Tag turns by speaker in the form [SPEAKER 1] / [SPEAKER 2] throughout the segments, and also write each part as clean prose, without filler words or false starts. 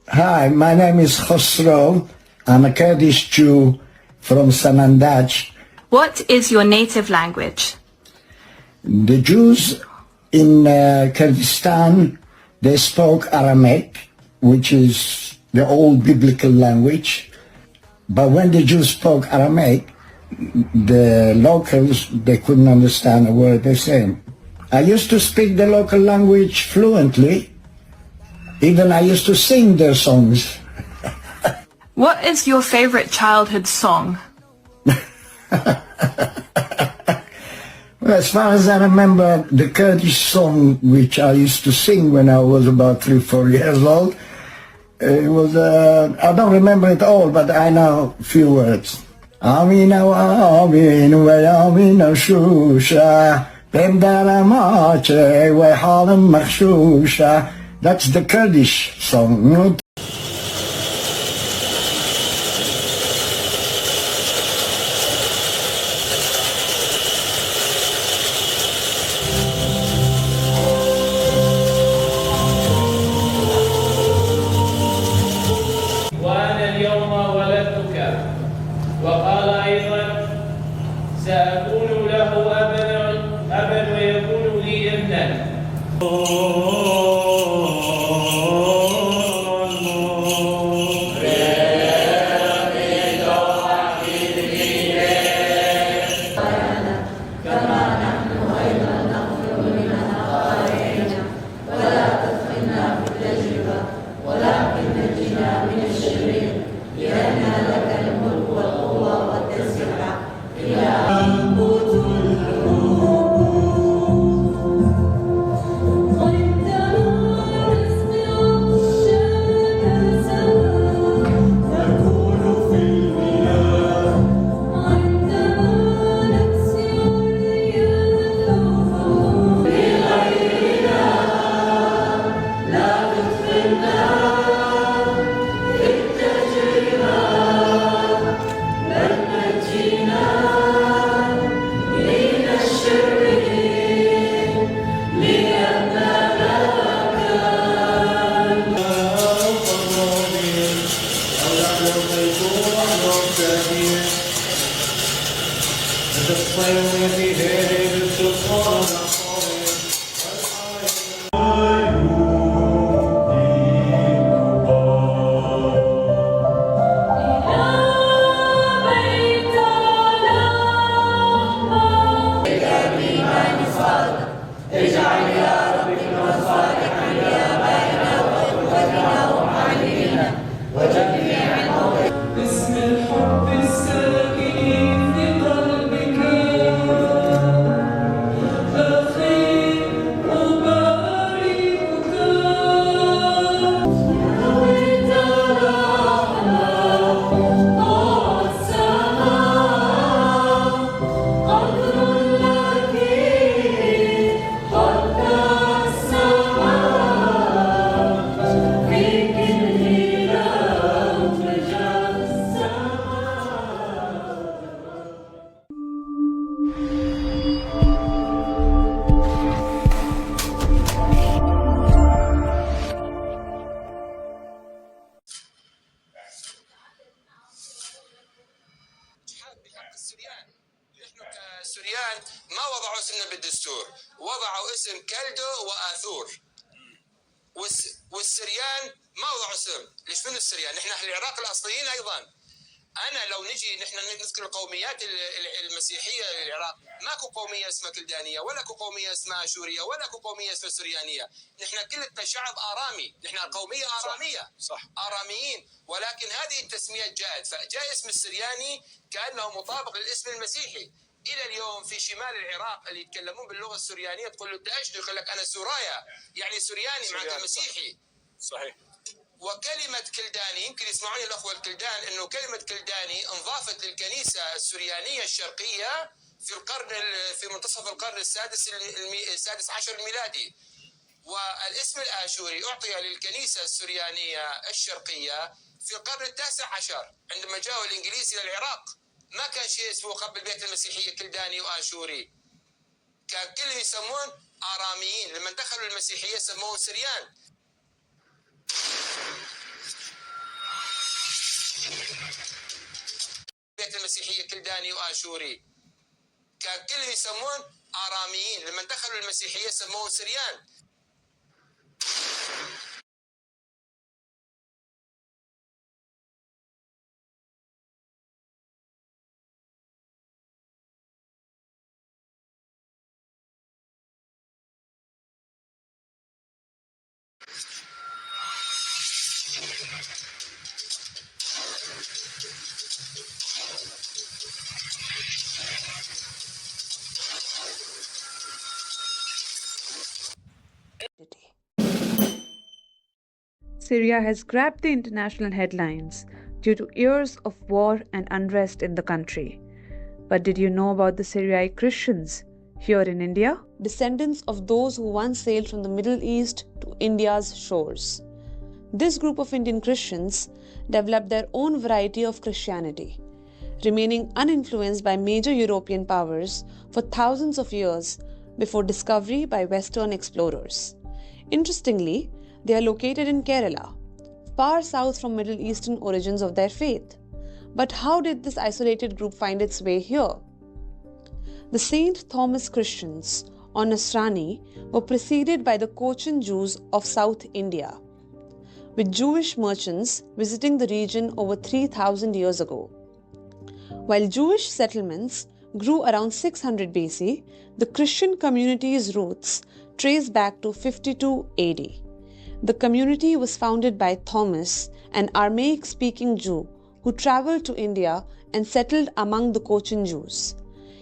[SPEAKER 1] Hi, my name is Khosrow. I'm a Kurdish Jew from Sanandaj.
[SPEAKER 2] What is your native language?
[SPEAKER 1] The Jews in Kurdistan, they spoke Aramaic, which is the old biblical language. But when the Jews spoke Aramaic, the locals, they couldn't understand a word they're saying. I used to speak the local language fluently. Even I used to sing their songs.
[SPEAKER 2] What is your favorite childhood song?
[SPEAKER 1] Well, as far as I remember, the Kurdish song which I used to sing when I was about 3-4 years old, it was, I don't remember it all, but I know a few words. Amina wa amin wa amina shusha bimdara mache wa halam makhshusha. That's the Kurdish song.
[SPEAKER 3] وأنا اليوم ولدتك وقال أيضا سأكون له أبا ويكون لي ابنا.
[SPEAKER 4] نحن كسوريان ما وضعوا اسمنا بالدستور، وضعوا اسم كلدو وآثور. والسريان ما وضعوا اسم. ليش من السريان؟ نحن اهل العراق الاصليين ايضا. انا لو نجي نحن نذكر القوميات المسيحيه للعراق، ماكو قوميه اسمها كلدانيه، ولا كو قوميه اسمها اشوريه، ولا كو قوميه اسمها سريانيه. نحن كلنا شعب ارامي، نحن قوميه اراميه. صح. اراميين، ولكن هذه التسميات جاءت، فجاء اسم السرياني كانه مطابق للاسم المسيحي. الى اليوم في شمال العراق اللي يتكلمون باللغه السريانيه تقول له انت ايش؟ يقول لك انا سورايا، يعني سرياني معناته مسيحي. صحيح. وكلمة كلداني، يمكن يسمعوني الأخوة الكلدان أنه كلمة كلداني انضافت للكنيسة السريانية الشرقية في منتصف القرن السادس عشر الميلادي. والاسم الآشوري أعطي للكنيسة السريانية الشرقية في القرن التاسع عشر عندما جاءوا الإنجليز إلى العراق. ما كان شيء اسمه قبل بيت المسيحية كلداني وآشوري، كان كلهم يسمون آراميين. لما دخلوا المسيحية سموه سريان. المسيحية كلداني وآشوري. كان كلهم يسمون آراميين، لما دخلوا المسيحية سموه سريان.
[SPEAKER 5] Syria has grabbed the international headlines due to years of war and unrest in the country. But did you know about the Syriac Christians here in India? Descendants of those who once sailed from the Middle East to India's shores. This group of Indian Christians developed their own variety of Christianity, remaining uninfluenced by major European powers for thousands of years before discovery by Western explorers. Interestingly, they are located in Kerala, far south from Middle Eastern origins of their faith. But how did this isolated group find its way here? The St. Thomas Christians, or Nasrani, were preceded by the Cochin Jews of South India, with Jewish merchants visiting the region over 3,000 years ago. While Jewish settlements grew around 600 BC, the Christian community's roots trace back to 52 AD. The community was founded by Thomas, an Aramaic-speaking Jew who traveled to India and settled among the Cochin Jews.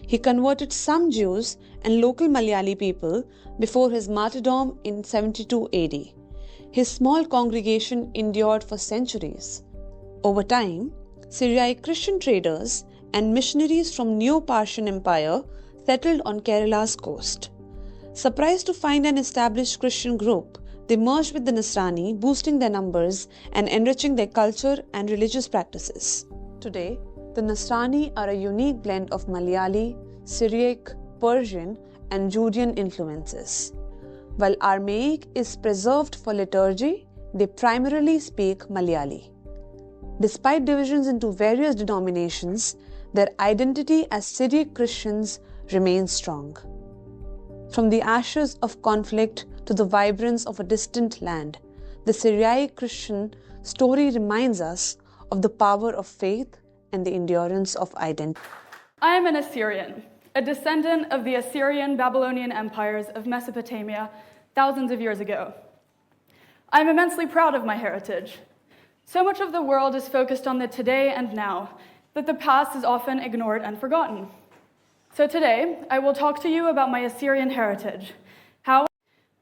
[SPEAKER 5] He converted some Jews and local Malayali people before his martyrdom in 72 AD. His small congregation endured for centuries. Over time, Syriac Christian traders and missionaries from Neo-Parthian Empire settled on Kerala's coast. Surprised to find an established Christian group, they merged with the Nasrani, boosting their numbers and enriching their culture and religious practices. Today, the Nasrani are a unique blend of Malayali, Syriac, Persian, and Judean influences. While Aramaic is preserved for liturgy, they primarily speak Malayali. Despite divisions into various denominations, their identity as Syriac Christians remains strong. From the ashes of conflict to the vibrance of a distant land, the Syriac Christian story reminds us of the power of faith and the endurance of identity.
[SPEAKER 2] I am an Assyrian, a descendant of the Assyrian Babylonian empires of Mesopotamia thousands of years ago. I am immensely proud of my heritage. So much of the world is focused on the today and now that the past is often ignored and forgotten. So today, I will talk to you about my Assyrian heritage. How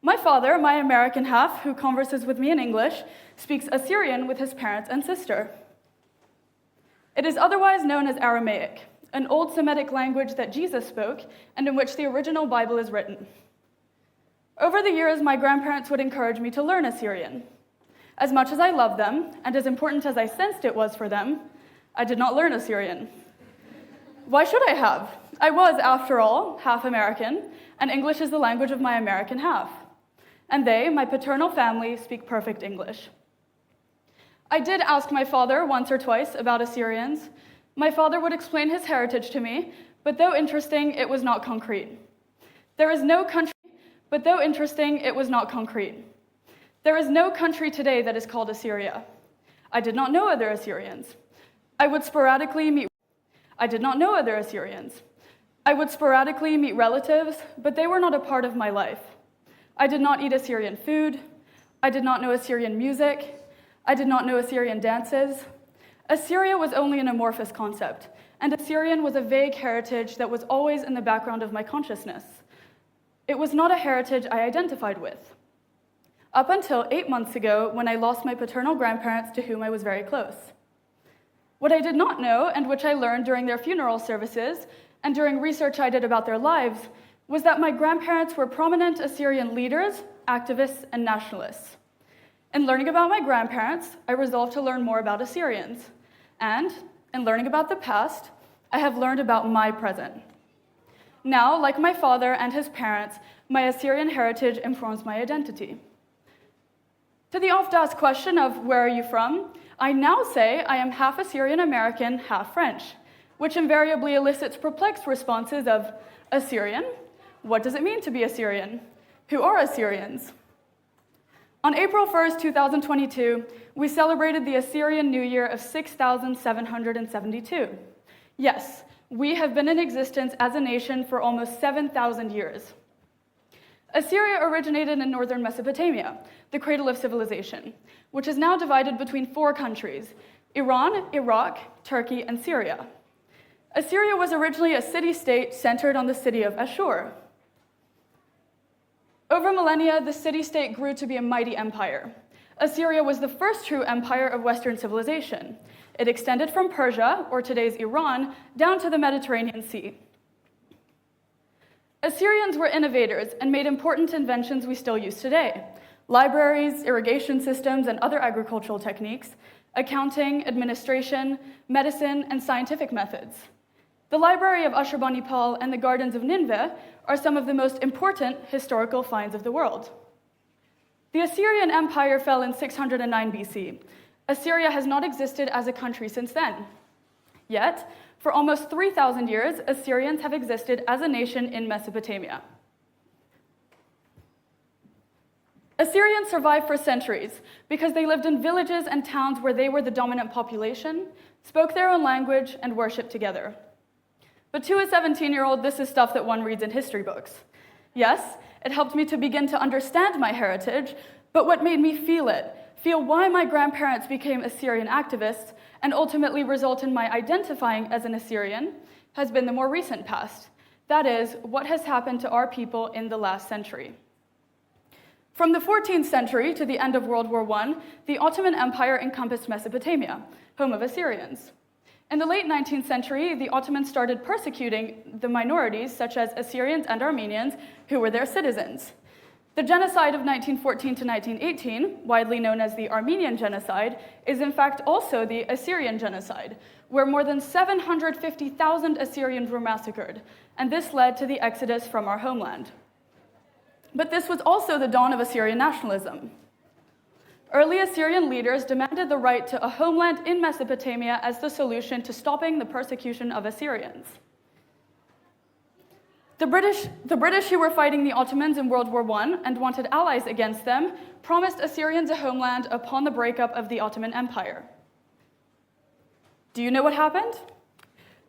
[SPEAKER 2] my father, my American half, who converses with me in English, speaks Assyrian with his parents and sister. It is otherwise known as Aramaic, an old Semitic language that Jesus spoke and in which the original Bible is written. Over the years, my grandparents would encourage me to learn Assyrian. As much as I loved them, and as important as I sensed it was for them, I did not learn Assyrian. Why should I have? I was, after all, half American, and English is the language of my American half. And they, my paternal family, speak perfect English. I did ask my father once or twice about Assyrians. My father would explain his heritage to me, but though interesting, it was not concrete. There is no country today that is called Assyria. I did not know other Assyrians. I would sporadically meet relatives, but they were not a part of my life. I did not eat Assyrian food. I did not know Assyrian music. I did not know Assyrian dances. Assyria was only an amorphous concept, and Assyrian was a vague heritage that was always in the background of my consciousness. It was not a heritage I identified with. Up until 8 months ago, when I lost my paternal grandparents to whom I was very close. What I did not know, and which I learned during their funeral services and during research I did about their lives, was that my grandparents were prominent Assyrian leaders, activists, and nationalists. In learning about my grandparents, I resolved to learn more about Assyrians. And in learning about the past, I have learned about my present. Now, like my father and his parents, my Assyrian heritage informs my identity. To the oft-asked question of where are you from, I now say I am half Assyrian American, half French. which invariably elicits perplexed responses of Assyrian? What does it mean to be Assyrian? Who are Assyrians? On April 1st, 2022, we celebrated the Assyrian New Year of 6,772. Yes, we have been in existence as a nation for almost 7,000 years. Assyria originated in northern Mesopotamia, the cradle of civilization, which is now divided between 4 countries: Iran, Iraq, Turkey, and Syria. Assyria was originally a city-state centered on the city of Ashur. Over millennia, the city-state grew to be a mighty empire. Assyria was the first true empire of Western civilization. It extended from Persia, or today's Iran, down to the Mediterranean Sea. Assyrians were innovators and made important inventions we still use today: libraries, irrigation systems, and other agricultural techniques, accounting, administration, medicine, and scientific methods. The Library of Ashurbanipal and the Gardens of Nineveh are some of the most important historical finds of the world. The Assyrian Empire fell in 609 BC. Assyria has not existed as a country since then. Yet, for almost 3,000 years, Assyrians have existed as a nation in Mesopotamia. Assyrians survived for centuries because they lived in villages and towns where they were the dominant population, spoke their own language, and worshipped together. But to a 17-year-old, this is stuff that one reads in history books. Yes, it helped me to begin to understand my heritage, but what made me feel why my grandparents became Assyrian activists, and ultimately result in my identifying as an Assyrian, has been the more recent past. That is, what has happened to our people in the last century. From the 14th century to the end of World War I, the Ottoman Empire encompassed Mesopotamia, home of Assyrians. In the late 19th century, the Ottomans started persecuting the minorities, such as Assyrians and Armenians, who were their citizens. The genocide of 1914 to 1918, widely known as the Armenian Genocide, is in fact also the Assyrian Genocide, where more than 750,000 Assyrians were massacred, and this led to the exodus from our homeland. But this was also the dawn of Assyrian nationalism. Early Assyrian leaders demanded the right to a homeland in Mesopotamia as the solution to stopping the persecution of Assyrians. The British who were fighting the Ottomans in World War I and wanted allies against them promised Assyrians a homeland upon the breakup of the Ottoman Empire. Do you know what happened?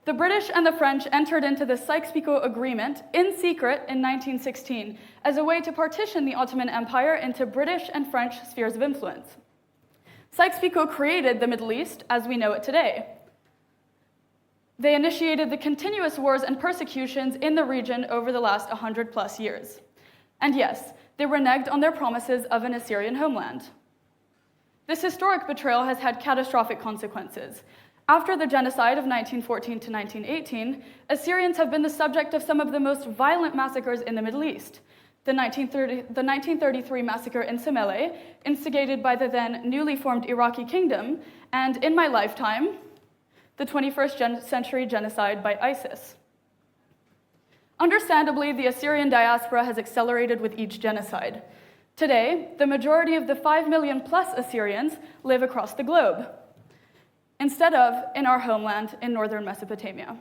[SPEAKER 2] The British and the French entered into the Sykes-Picot Agreement in secret in 1916 as a way to partition the Ottoman Empire into British and French spheres of influence. Sykes-Picot created the Middle East as we know it today. They initiated the continuous wars and persecutions in the region over the last 100+ years. And yes, they reneged on their promises of an Assyrian homeland. This historic betrayal has had catastrophic consequences. After the genocide of 1914 to 1918, Assyrians have been the subject of some of the most violent massacres in the Middle East. The 1933 massacre in Samelee, instigated by the then newly formed Iraqi kingdom, and in my lifetime, the 21st century genocide by ISIS. Understandably, the Assyrian diaspora has accelerated with each genocide. Today, the majority of the 5 million+ Assyrians live across the globe, instead of in our homeland in northern Mesopotamia.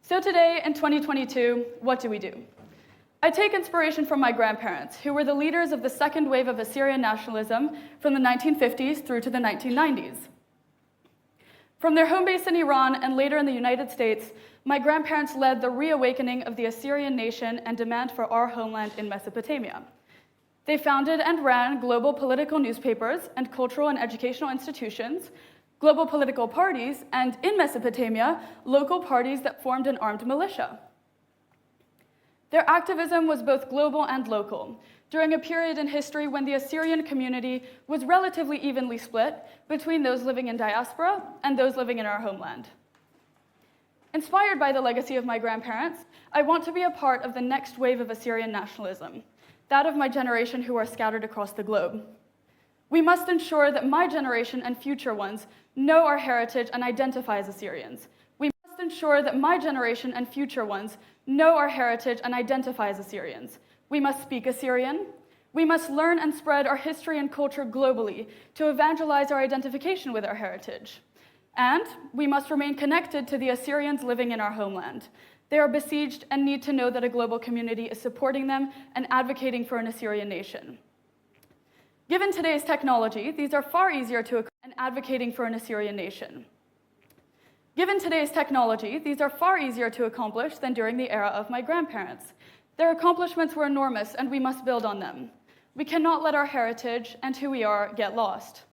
[SPEAKER 2] So today, in 2022, what do we do? I take inspiration from my grandparents, who were the leaders of the second wave of Assyrian nationalism from the 1950s through to the 1990s. From their home base in Iran and later in the United States, my grandparents led the reawakening of the Assyrian nation and demand for our homeland in Mesopotamia. They founded and ran global political newspapers and cultural and educational institutions, global political parties, and in Mesopotamia, local parties that formed an armed militia. Their activism was both global and local, during a period in history when the Assyrian community was relatively evenly split between those living in diaspora and those living in our homeland. Inspired by the legacy of my grandparents, I want to be a part of the next wave of Assyrian nationalism, that of my generation who are scattered across the globe. We must ensure that my generation and future ones know our heritage and identify as Assyrians. We must ensure that my generation and future ones know our heritage and identify as Assyrians. We must speak Assyrian. We must learn and spread our history and culture globally to evangelize our identification with our heritage. And we must remain connected to the Assyrians living in our homeland. They are besieged and need to know that a global community is supporting them and advocating for an Assyrian nation. Given today's technology, these are far easier to and advocating for an Assyrian nation. Given today's technology, these are far easier to accomplish than during the era of my grandparents. Their accomplishments were enormous, and we must build on them. We cannot let our heritage and who we are get lost.